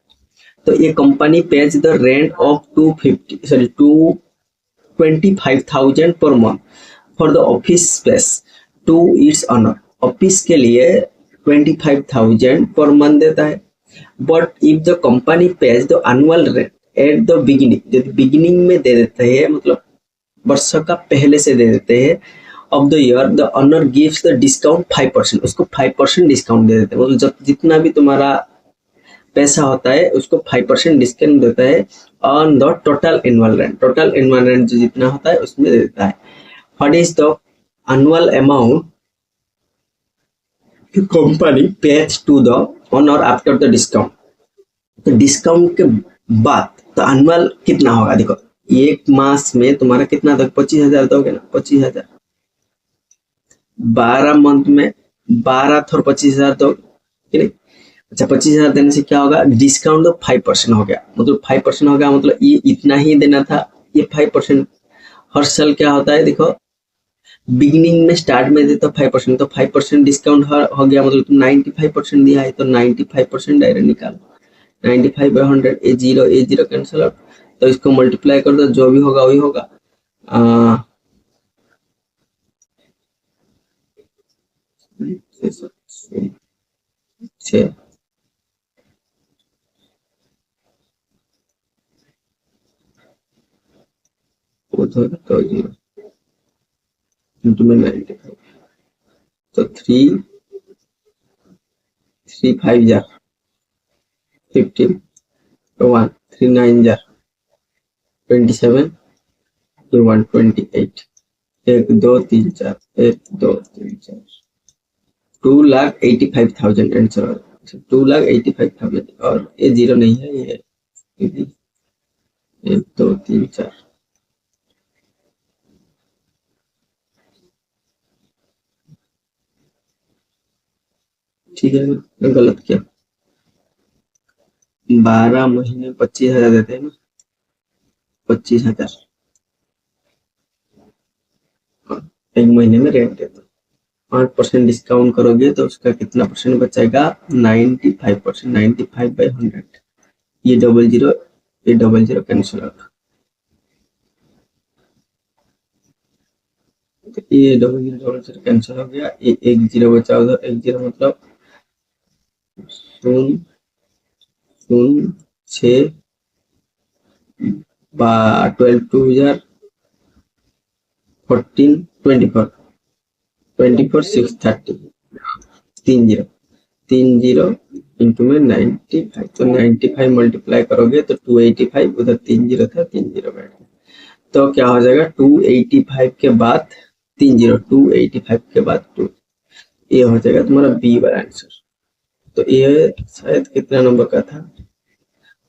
Speaker 1: तो ये company pays the rent of 225,000 per month for the office space to its owner. Office के लिए 25,000 पर मंथ देता है। But if the company pays the annual rent at the beginning, यदि बिगिनिंग में दे देते हैं, मतलब वर्ष का पहले से दे देते हैं, of the year the owner gives the discount 5%, उसको 5% डिस्काउंट दे देते हैं, मतलब जितना भी तुम्हारा पैसा होता है उसको 5% डिस्काउंट देता है on the total annual rent. Total annual rent जो जितना होता है उसमें दे देता है। What is the annual amount company pays to the owner after the discount. तो डिस्काउंट के बाद तो एनुअल कितना होगा, देखो एक मास में तुम्हारा कितना दोगे, 25,000 दोगे ना, 25,000। 12 मंथ में 12 थोर 25,000 दोगे, अच्छा 25,000 देने से क्या होगा, डिस्काउंट तो 5% हो गया, मतलब 5% हो गया, मतलब ये इतना ही देना था, ये 5%। हर साल क्या होता है, देखो बिगिनिंग में स्टार्ट में देता 5%, तो 5% डिस्काउंट हो गया, मतलब तुम 95% दिया है, तो 95% डायरेक्ट निकालो, 95/100, ए जीरो कैंसिल आउट, तो इसको मल्टीप्लाई कर दो, जो भी होगा वही होगा। उधर तो जीरो इंटू में 95, तो 3 5 जार 15, 1 3 9 जार 27, 128, 1 2 3 4, 1 2 3 4, 2,85,000 आंसर, 2,85,000, और ये जीरो नहीं है, ये 1 2 3 4, ठीक है ना, गलत किया। 12 महीने 25,000 देते हैं ना, 25,000 एक महीने में रेंट देते, 5% डिस्काउंट करोगे तो उसका कितना परसेंट बचेगा, 95%, 95/100, ये डबल जीरो कैंसिल आउट, ये डबल जीरो कैंसिल हो गया, ये एक जीरो बचा, उधर एक जीरो, मतलब 0 0 6 12 2 हजार 14 24 6 30, 3 0 इंटू में 95, तो 95 मल्टीप्लाई करोगे तो 285, उधर 3 जीरो था, 3 जीरो बैठ गया, तो क्या हो जाएगा 285 के बाद 3 जीरो, 285 के बाद 2, ये हो जाएगा तुम्हारा बी वाला आंसर। तो ये शायद कितना नंबर का था,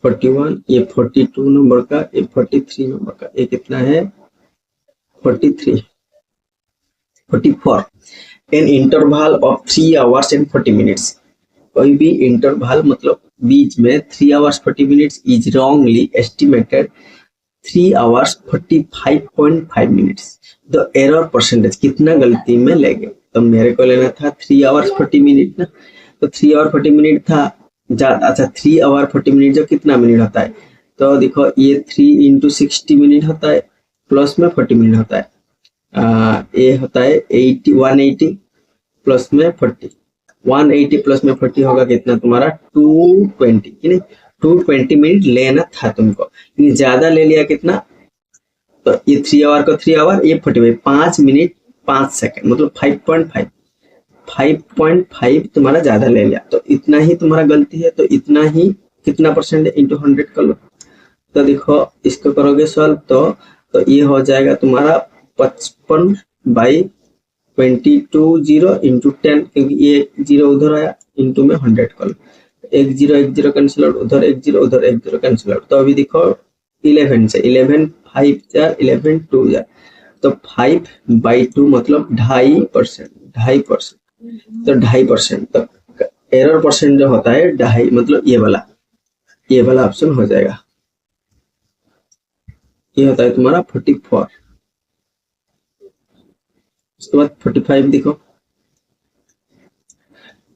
Speaker 1: 41, ये 42 नंबर का, ये 43 नंबर का, ये कितना है 43 44। An interval of 3 hours and 40 minutes, कोई भी इंटरवल मतलब बीच में 3 hours 40 minutes is wrongly estimated 3 hours 45.5 minutes. The error percentage, कितना गलती में ले गए, तो मेरे को लेना था 3 आवर्स 40 मिनट ना, तो 3 आवर 40 मिनट था, अच्छा 3 आवर 40 मिनट जो कितना मिनट होता है, तो देखो ये 3 इंटू 60 मिनट होता है, प्लस में 40 मिनट होता है, ये होता है 180 प्लस में 40, 180 प्लस में 40 होगा कितना तुम्हारा 220, कि नहीं 220 मिनट लेना था तुमको, लेकिन ज्यादा ले लिया कितना, तो ये 3 आवर का 3 आवर, ये 45 5 मिनट 5 सेकंड, मतलब 5.5 तुम्हारा ज्यादा ले लिया, तो इतना ही तुम्हारा गलती है, तो इतना ही कितना परसेंट है इंटू 100 कर लो, तो देखो इसको करोगे सॉल्व, तो ये हो जाएगा तुम्हारा 55/22 जीरो इंटू 10, क्योंकि ये जीरो उधर आया, इंटू में 100 कर लो, एक जीरो कैंसिल आउट, उधर एक जीरो कैंसिल आउट, तो अभी देखो 11 से 11 5 जार 11 2 जार, तो 5/2 मतलब 2.5%, 2.5%, तो 2.5%, तो एरर परसेंट जो होता है 2.5, मतलब ये वाला ऑप्शन हो जाएगा। ये होता है तुम्हारा 44। उसके बाद 45 देखो,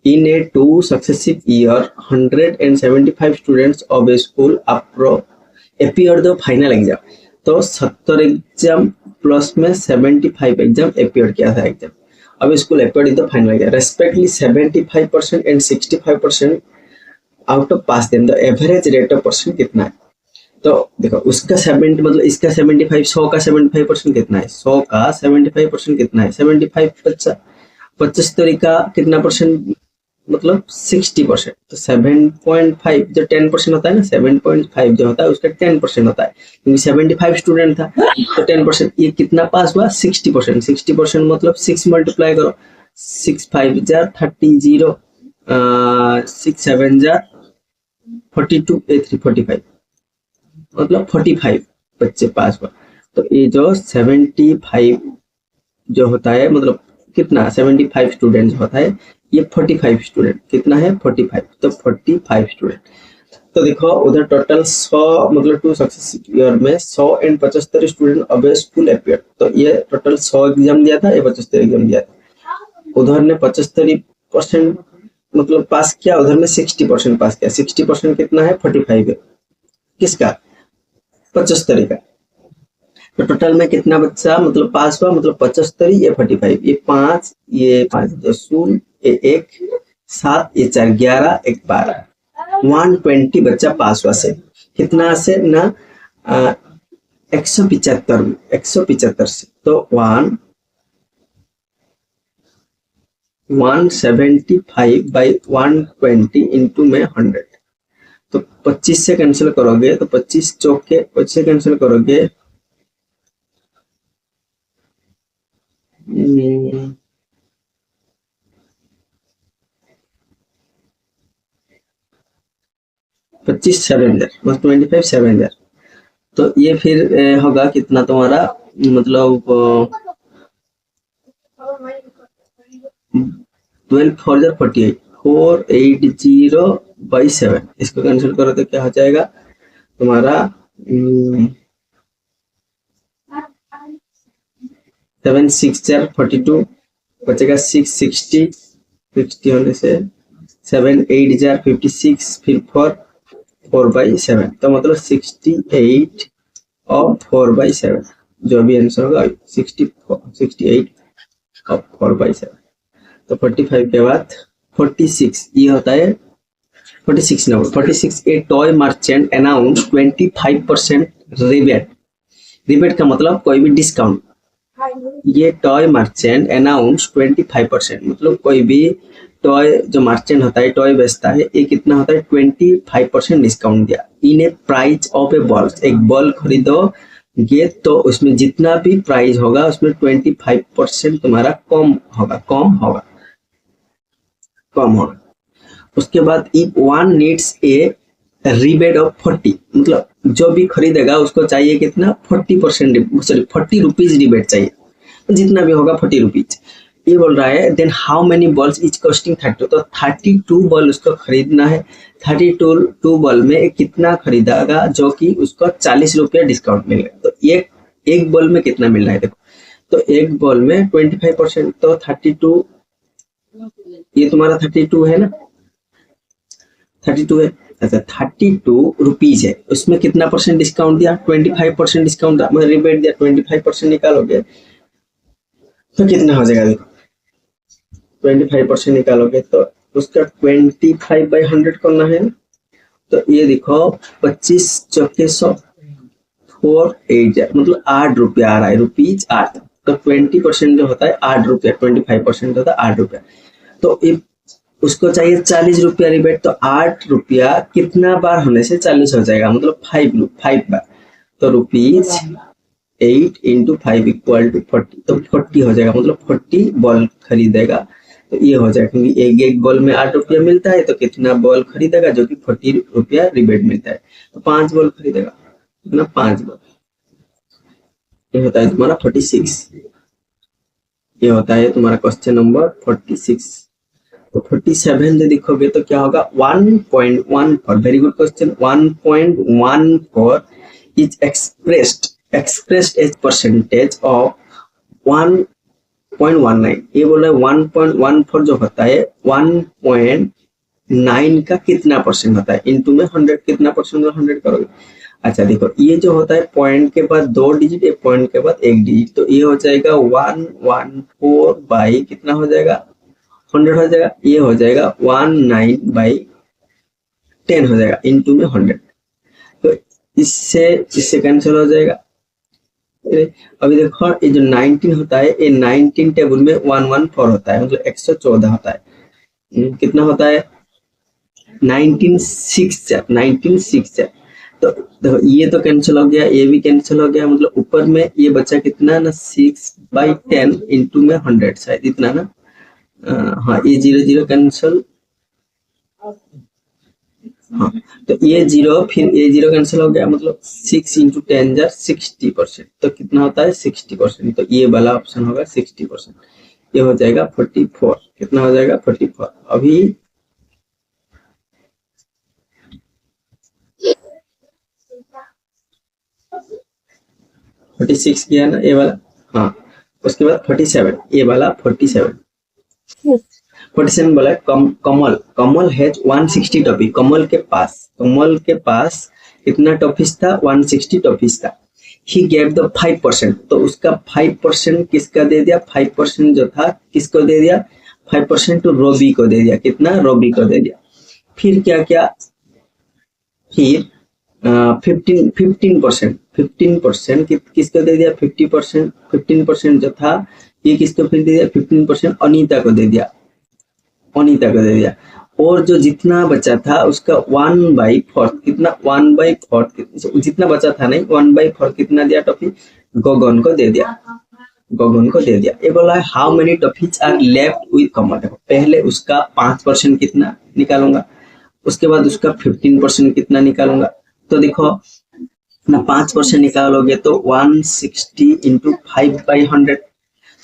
Speaker 1: इन ए 2 successive year 175 students of A school appeared the final exam. तो 70 एग्जाम प्लस में 75 एग्जाम अपियर किया था एग्जाम। अब school appeared in the final exam respectively 75% and 65% out of pass, then the average rate of percent कितना है। तो देखो उसका 70 मतलब इसका 75, 100 का 75% कितना है, 100 का 75% कितना है, 75 75 का कितना परसेंट मतलब 60%। तो 7.5 जो 10% होता है ना, 7.5 जो होता है उसका 10% होता है, क्योंकि 75 स्टूडेंट था तो 10%। ये कितना पास हुआ 60%। 60% मतलब 6 मल्टीप्लाई करो, 6 5 जार 30, 0 6 7 जार 42, 3 45 मतलब 45 बच्चे पास हुआ। तो ये जो 75 जो होता है मतलब कितना 75 स्टूडेंट होता है, ये 45 स्टूडेंट कितना है 45, तो 45 स्टूडेंट। तो देखो उधर टोटल 100 मतलब 2 सक्सेसिव ईयर में 100 एंड 75 स्टूडेंट अब स्कूल अपियर। तो ये टोटल 100 एग्जाम दिया था, ये 75 एग्जाम दिया था। उधर ने 75% मतलब पास किया, उधर में 60% पास किया। 60% कितना है 45 है, किसका 75 का। तो टोटल में कितना बच्चा मतलब पास हुआ मतलब 75, ये 45, ये 5, ये 5 2 0, ये 1 7, ये 4 11, 1 12, 120 बच्चा पास हुआ से। कितना से ना 175 से। तो 175 बाई 120 इंटू में 100। तो 25 से कैंसिल करोगे तो 25 चौके 25 से कैंसिल करोगे 25 7,000 बस 25 7,000। तो ये फिर होगा कितना तुम्हारा मतलब 12 4 48 480 बाई 7। इसको कैंसिल करो तो क्या हो जाएगा तुम्हारा 7 6 42 बचेगा 660 60 होने से 7 8 56 फिर 4 बाई 7। तो मतलब 68 और 4 बाई 7 जो भी आंसर होगा 68 और 4 बाई 7। तो 45 के बाद 46 ये होता है 46 नंबर। 46 ए toy merchant announce 25% rebate. Rebate का मतलब कोई भी डिस्काउंट। ये टॉय मर्चेंट अनाउंस 25% मतलब कोई भी टॉय जो मर्चेंट होता है टॉय बेचता है ये कितना होता है 25% डिस्काउंट दिया। इन ए प्राइस ऑफ ए बॉल, एक बॉल खरीदोगे तो उसमें जितना भी प्राइस होगा उसमें 25% तुम्हारा कम होगा। उसके बाद if one needs a rebate of 40 मतलब जो भी खरीदेगा उसको चाहिए कितना 40%, सॉरी 40 रुपीज रिबेट चाहिए, जितना भी होगा 40 रुपीज। ये बोल रहा है then how many balls is costing 30। तो 32 बॉल उसको खरीदना है। 32 बॉल में कितना खरीदेगा जो कि उसको 40 रुपया डिस्काउंट मिलेगा। तो एक बॉल में कितना मिल रहा है देखो, तो एक बॉल में 25%, तो 32 ये तुम्हारा 32 है ना, 32 है। अच्छा 32 रुपीज है, उसमें कितना परसेंट डिस्काउंट दिया 25% डिस्काउंट रिबेट दिया, 25% निकालोगे तो कितना हो जाएगा देखो 25% निकालोगे तो उसका 25 बाई 100 करना है। तो ये देखो 25 चौके 100 4 8 मतलब 8 रुपया आ रहा है, रुपीज 8। तो 20% जो होता है 8 रुपया, 25% होता है 8 रुपया। तो उसको चाहिए 40 रुपया रिबेट, तो 8 रुपया कितना बार होने से 40 हो जाएगा मतलब 5 बार। तो रुपीज 8 इंटू 5 इक्वल टू 40, तो 40 हो जाएगा मतलब 40 बॉल खरीदेगा। तो ये हो जाएगा क्योंकि एक बॉल में 8 रुपया मिलता है तो कितना बॉल खरीदेगा जो कि 40 रुपया रिबेट मिलता है। तो 5 बॉल खरीदेगा, कितना 5 बॉल। ये होता है तुम्हारा 46। ये होता है तुम्हारा क्वेश्चन नंबर 46। तो 47 जो देखोगे तो क्या होगा 1.14, very good question. 1.14 is expressed expressed as percentage of 1.19, ये बोला 1.14 जो होता है 1.9 का कितना परसेंट होता है, इनटू में 100 कितना परसेंट, 100 करोगे। अच्छा देखो ये जो होता है पॉइंट के बाद 2 डिजिट, एक पॉइंट के बाद 1 डिजिट, तो ये हो जाएगा 114 बाई कितना हो जाएगा 100 हो जाएगा, ये हो जाएगा 19 बाई 10 हो जाएगा इनटू में 100, तो इससे कैंसिल हो जाएगा। अभी देखो ये जो 19 होता है ये 19 टेबल में 114 होता है, मतलब 114 होता है, कितना होता है 19 तो देखो ये तो कैंसिल हो गया, ये भी कैंसिल हो गया, मतलब ऊपर में ये बचा कितना ना 6/10 इंटू में 100 शायद इतना ना, हाँ ये 0 कैंसिल, हाँ तो ये 0 फिर ये 0 कैंसिल हो गया, मतलब 6 इंटू 10 जार 60%, तो कितना होता है 60%, तो ये वाला ऑप्शन होगा 60%, ये हो जाएगा 44, कितना हो जाएगा 44। अभी फोर्टी सिक्स किया ना ये वाला, हाँ उसके बाद 47, ये वाला 47 बोला है कमल हैज 160 टॉफी, कमल के पास कितना टॉफीज था 160 टॉफीज था। ही गेव द 5%, तो उसका 5% किसका दे दिया, 5% जो था किसको दे दिया 5% तो रोबी को दे दिया, कितना रोबी को दे दिया। फिर क्या किया, फिर 15% किसको दे दिया 15% जो था ये किसको फिर दे दिया 15% अनीता को दे दिया, और जो जितना बचा था उसका 1/4 कितना 1/4 जितना बचा था नहीं 1/4 कितना दिया टॉफी गगन को दे दिया, ये बोला है how many toffees are left with Kamal. देखो पहले उसका 5% कितना निकालूंगा, उसके बाद उसका 15% कितना निकालूंगा, तो देखो ना 5% निकालोगे तो 160 इंटू 5/100,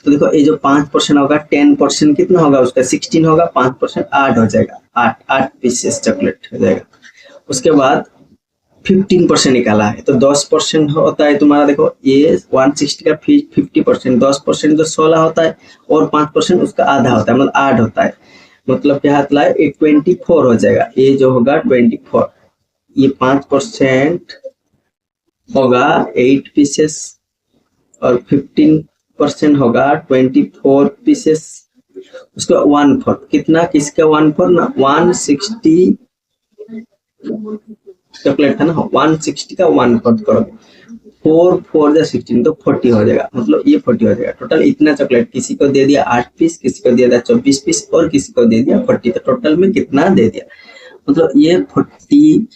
Speaker 1: तो देखो ये जो 5% होगा 10% कितना होगा उसका 16 होगा, 5% 8 हो जाएगा, 8 पीसेस चॉकलेट हो जाएगा। उसके बाद 15% निकाला है तो 10% होता है तुम्हारा, देखो ये 160 का 50%, 10% तो 16 होता है और 5% उसका आधा होता है मतलब 8 होता है, मतलब क्या हाथ लाए 24 हो जाएगा, ये जो होगा 24, ये 5% होगा 8 पीसेस और 15% होगा 24 पीसेस, उसका 1/4 कितना किसका 1/4 ना 160 चॉकलेट था ना, 160 का 1/4 करोगे 4 जा 16 तो 40 हो जाएगा, मतलब ये 40 हो जाएगा। टोटल इतना चॉकलेट किसी को दे दिया 8 पीस, किसी को दे दिया 24 पीस और किसी को दे दिया 40, तो टोटल में कितना दे दिया, मतलब ये 40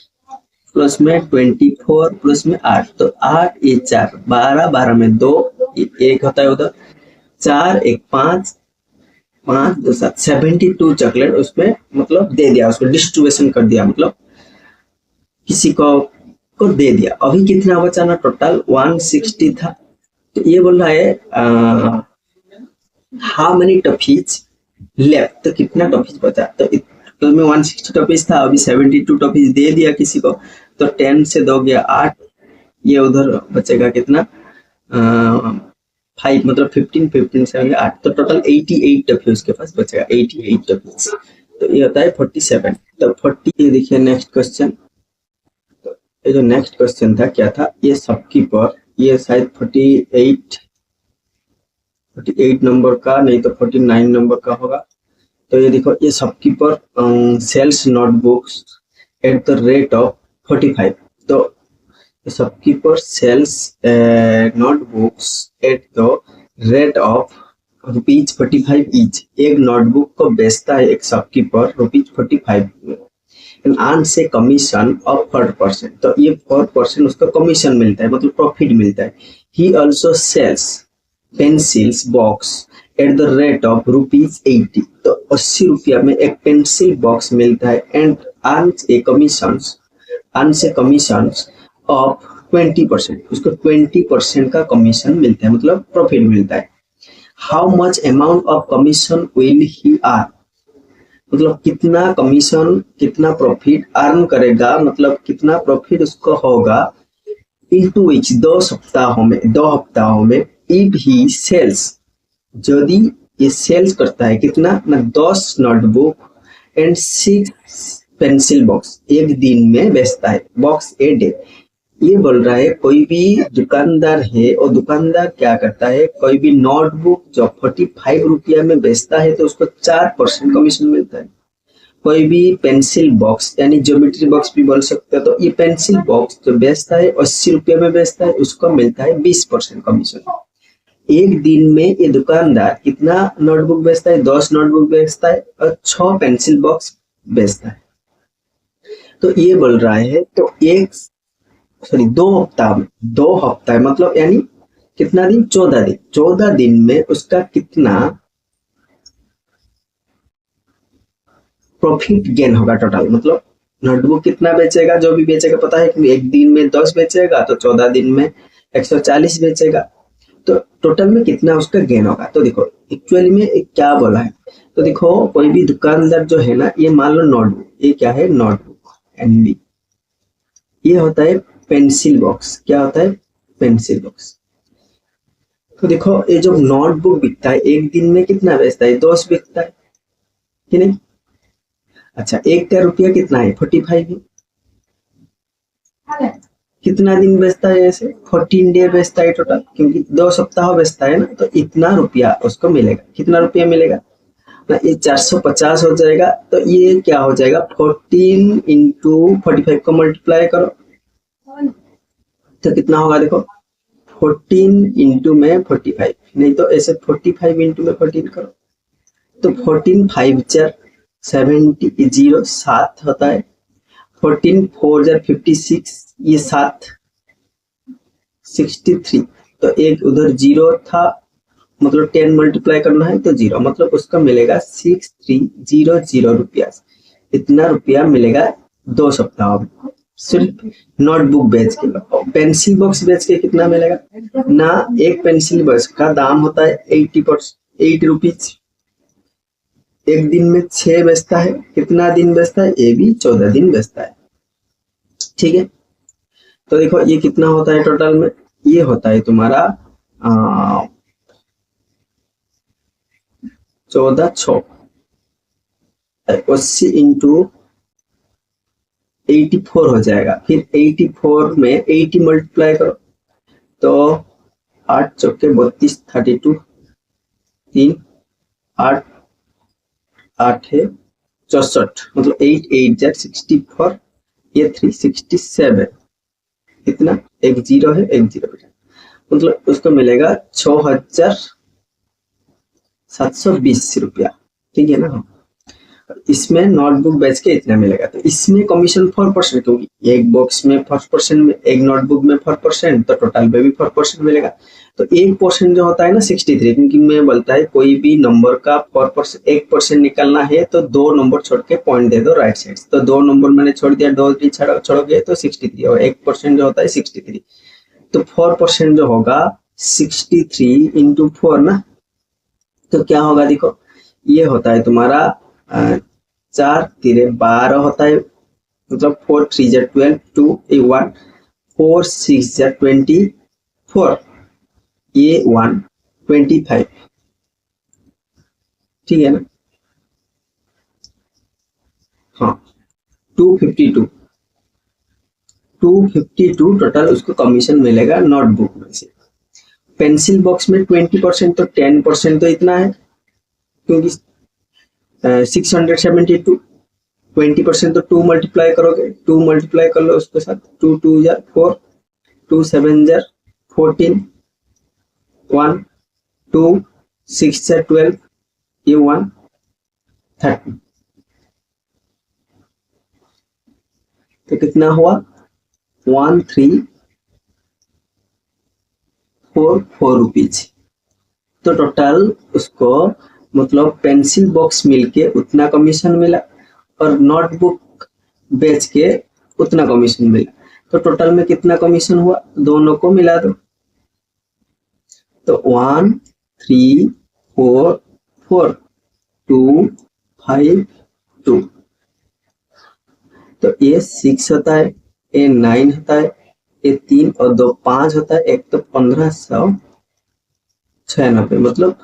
Speaker 1: प्लस में 24 प्लस में 8, तो 8 ये 4 12 12 में 2 एक होता है उधर 4 1 5 5 2 7 72 चॉकलेट उसमें मतलब दे दिया, उसको डिस्ट्रीब्यूशन कर दिया, मतलब किसी को दे दिया। अभी कितना बचा ना टोटल 160 था, तो ये बोल रहा है हाउ मेनी टॉफीज लेफ्ट, तो कितना टॉफीज बचा, तो में 160 टॉफीज था, अभी 72 टॉफीज दे दिया किसी को, तो 10 से दो गया 8, ये उधर बचेगा कितना 5 मतलब 15 से होंगे 8, तो टोटल 88 टॉफी उसके पास बचेगा 88 टॉफीज, तो ये होता है 47। तो 40 ये देखिए नेक्स्ट क्वेश्चन, तो ये जो नेक्स्ट क्वेश्चन था क्या था, ये शॉपकीपर, ये शायद 48 नंबर का नहीं तो 49 नंबर का होगा। तो ये देखो ये shopkeeper sells notebooks at the rate of 45, तो shopkeeper sells notebooks at the rate of ₹45 each, एक नोटबुक को बेचता है एक शॉपकीपर ₹45 में, and earns a commission of 4%, तो ये 4% उसका कमीशन मिलता है मतलब प्रॉफिट मिलता है। He also sells pencils box at the rate of ₹80, तो 80 रुपया में एक पेंसिल बॉक्स मिलता है, and earns a commission of 20%, उसको 20% का कमीशन मिलता है मतलब प्रॉफिट मिलता है। How much amount of commission will he earn, मतलब कितना कमीशन कितना प्रॉफिट अर्न करेगा, मतलब कितना प्रॉफिट उसको होगा into which 2 हफ्ताओं में if he sells, यदि ये सेल्स करता है कितना ना 10 नोटबुक एंड 6 पेंसिल बॉक्स, एक दिन में बेचता है, बॉक्स ए डे। ये बोल रहा है कोई भी दुकानदार है और दुकानदार क्या करता है, कोई भी नोटबुक जो 45 रुपया में बेचता है तो उसको 4% कमीशन मिलता है। कोई भी पेंसिल बॉक्स यानी ज्योमेट्री बॉक्स भी बोल सकते हो, तो ये पेंसिल बॉक्स जो बेचता है 80 रुपया में बेचता है, उसको मिलता है 20% कमीशन। एक दिन में ये दुकानदार कितना नोटबुक बेचता है, 10 नोटबुक बेचता है और 6 पेंसिल बॉक्स बेचता है। तो ये बोल रहा है तो 2 हफ्ता मतलब यानी कितना दिन, 14 दिन में उसका कितना प्रॉफिट गेन होगा टोटल, मतलब नोटबुक कितना बेचेगा, जो भी बेचेगा पता है कि एक दिन में 10 बेचेगा तो 14 दिन में 140 बेचेगा, तो टोटल में कितना उसका गेन होगा। तो देखो एक्चुअली में क्या बोला है, तो देखो कोई भी दुकानदार जो है ना, ये मान लो नोटबुक, ये क्या है नोटबुक एनबी, ये होता है पेंसिल बॉक्स, क्या होता है पेंसिल बॉक्स। तो देखो ये जो नोटबुक बिकता है एक दिन में कितना बेचता है, 10 बिकता है कि नहीं। अच्छा, 1 का रुपया कितना है 45 है। कितना दिन बेचता है, ऐसे 14 डे बेचता है टोटल, क्योंकि 2 सप्ताह बेचता है ना, तो इतना रुपया उसको मिलेगा। कितना रुपया मिलेगा ना, ये 450 हो जाएगा। तो ये क्या हो जाएगा, 14 इंटू 45 को मल्टीप्लाई करो तो कितना होगा, देखो 14 इंटू में 45, नहीं तो ऐसे 45 इंटू में 14 करो तो 14 5 4 70 0 7 होता है, 14 4 जार 56, ये 7 63, तो एक उधर 0 था, मतलब 10 मल्टीप्लाई करना है तो 0, मतलब उसका मिलेगा 6300 रुपया। इतना रुपया मिलेगा 2 सप्ताह में सिर्फ नोटबुक बेच के। पेंसिल बॉक्स बेच के कितना मिलेगा ना, एक पेंसिल बॉक्स का दाम होता है 80 रुपीज, एक दिन में 6 बेचता है, कितना दिन बेचता है, ये भी 14 दिन बेचता है। ठीक है, तो देखो ये कितना होता है टोटल में, ये होता है तुम्हारा 14 6 80 इंटू 84 हो जाएगा, फिर 84 में 80 मल्टीप्लाई करो तो 8 चौके 32 32 3 8 8 है 64, मतलब 8 8 जार 64, ये 367, इतना एक 0 है, एक 0 बेटा, मतलब उसको मिलेगा 6720 रुपया। ठीक है ना, इसमें नोटबुक बेच के इतना मिलेगा। तो इसमें कमीशन 4%, क्योंकि एक बॉक्स में 4% में, एक नोटबुक में 4%, तो टोटल में भी 4% मिलेगा। तो 1% जो होता है ना 63, क्योंकि मैं बोलता है कोई भी नंबर का 4% 1% निकलना है तो 2 नंबर छोड़ के पॉइंट दे दो राइट साइड, तो 2 नंबर मैंने छोड़ दिया, 2 छोड़ोगे तो 63, और 1% जो होता है 63, तो 4% जो होगा 63 इंटू 4 ना, तो क्या होगा देखो, ये होता है तुम्हारा 4 3 12 होता है, मतलब 4 3 जार 12 2 1 4 6 जार 24, ये 1 25, ठीक है ना। हाँ 252 टोटल उसको कमीशन मिलेगा नोटबुक में से। पेंसिल बॉक्स में 20%, तो 10% तो इतना है, क्योंकि 672, 20% तो 2 मल्टीप्लाई करोगे, 2 मल्टीप्लाई कर लो उसके साथ, 2 2 जार 4, 2 7 जार 14, 1 2 6 जार 12, ये 1 30, तो कितना हुआ 1344 रुपीज। तो टोटल उसको मतलब पेंसिल बॉक्स मिलके उतना कमीशन मिला और नोटबुक बेच के उतना कमीशन मिला, तो टोटल में कितना कमीशन हुआ, दोनों को मिला दो तो 1 3 4 4 2 5 2, तो ये 6 होता है, ये 9 होता है, ये 3 और 2 5 होता है, एक तो 1596 मतलब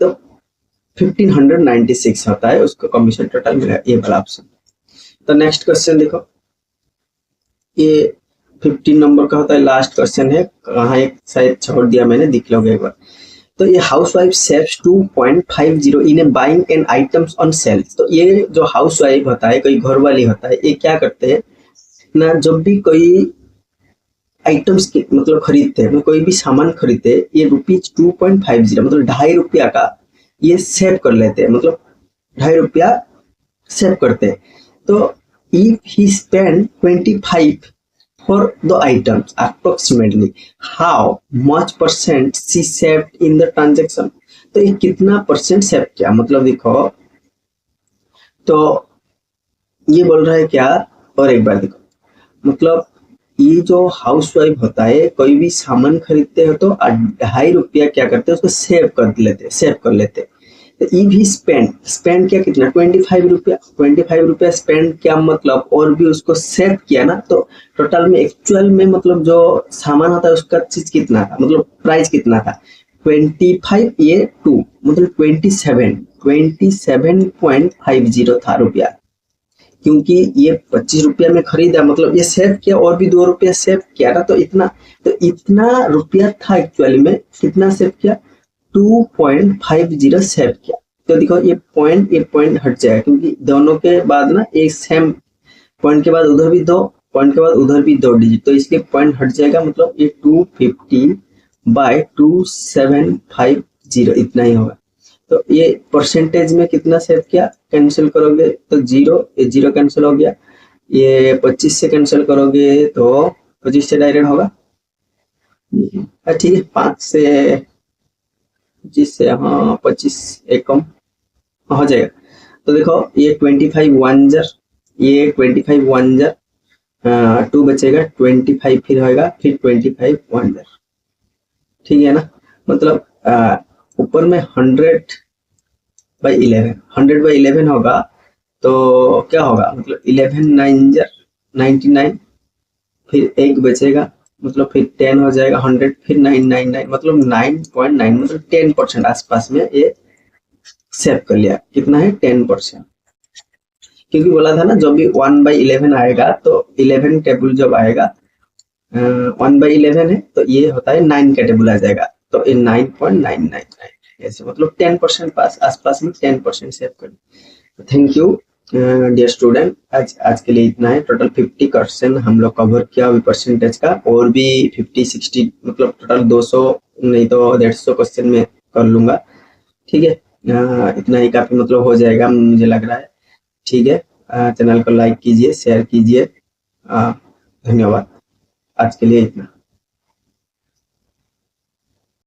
Speaker 1: तो 1596 होता है उसका कमीशन टोटल मिला, ये वाला ऑप्शन। तो नेक्स्ट क्वेश्चन देखो, ये 15 नंबर का होता है, लास्ट क्वेश्चन है, कहाँ एक शायद छोड़ दिया मैंने, देख लोगे एक बार। तो ये housewife saves 2.50 in a buying an items on sales. तो ये जो हाउसवाइफ होता है, कोई घर वाली होता है, ये क्या करते हैं ना, जब भी कोई आइटम्स मतलब खरीदते हैं, कोई भी सामान खरीदते हैं, ये ₹2.50 मतलब ₹2.50 का ये सेव कर लेते हैं, मतलब ₹2.50 सेव करते हैं। तो if he spend 25 for the items approximately how much percent she saved in the transaction। तो ये कितना परसेंट सेव किया, मतलब देखो, तो ये बोल रहा है क्या, और एक बार देखो, मतलब ये जो हाउसवाइफ होता है, कोई भी सामान खरीदते हो तो ₹2.50 क्या करते हैं, उसको सेव कर लेते हैं। तो इफ ही स्पेंड किया कितना, ₹25 स्पेंड किया, मतलब और भी उसको सेव किया ना, तो टोटल में एक्चुअल में मतलब जो सामान होता है उसका चीज कितना था, मतलब प्राइस कितना था, 25 ये 2 मतलब 27.50 था रुपया, क्योंकि ये ₹25 में खरीदा, मतलब ये सेव किया और भी ₹2 सेव किया ना, तो इतना रुपया था एक्चुअली में, कितना सेव किया, 2.50 सेव किया। तो देखो ये पॉइंट हट जाएगा, क्योंकि दोनों के बाद ना एक सेम पॉइंट के बाद उधर भी 2 पॉइंट के बाद उधर भी 2 डिजिट, तो इसलिए पॉइंट हट जाएगा, मतलब ये 250/2750 इतना ही होगा। तो ये परसेंटेज में कितना सेव किया, कैंसिल करोगे तो 0, ये 0 कैंसिल हो गया, ये 25 से कैंसिल करोगे तो 25 से डायरेक्ट होगा, ठीक है, 5 से 25 से, हाँ 25 एक कम हो जाएगा। तो देखो ये 25 1 जार, ये 25 1 जार 2 बचेगा, 25 फिर होगा, फिर 25 1 जार, ठीक है ना, मतलब ऊपर में 100/11 होगा, तो क्या होगा, मतलब 11 9 जार 99, फिर एक बचेगा, मतलब फिर 10 हो जाएगा, 100 फिर 999 मतलब 9.9 मतलब 10% आसपास में ये सेव कर लिया। कितना है, 10%, क्योंकि बोला था ना जब भी 1/11 आएगा, तो 11 टेबल जब आएगा 1/11 है तो ये होता है 9 का टेबल आ जाएगा, तो ये 9.999 ऐसे, मतलब 10% पास आसपास में 10% सेव कर। थैंक यू डियर स्टूडेंट, आज के लिए इतना है। टोटल 50 क्वेश्चन हम लोग कवर किया अभी परसेंटेज का, और भी 50-60 मतलब टोटल 200 नहीं तो 150 क्वेश्चन में कर लूंगा, ठीक है, इतना ही काफी मतलब हो जाएगा मुझे लग रहा है, ठीक है। चैनल को लाइक कीजिए, शेयर कीजिए, धन्यवाद, आज के लिए इतना।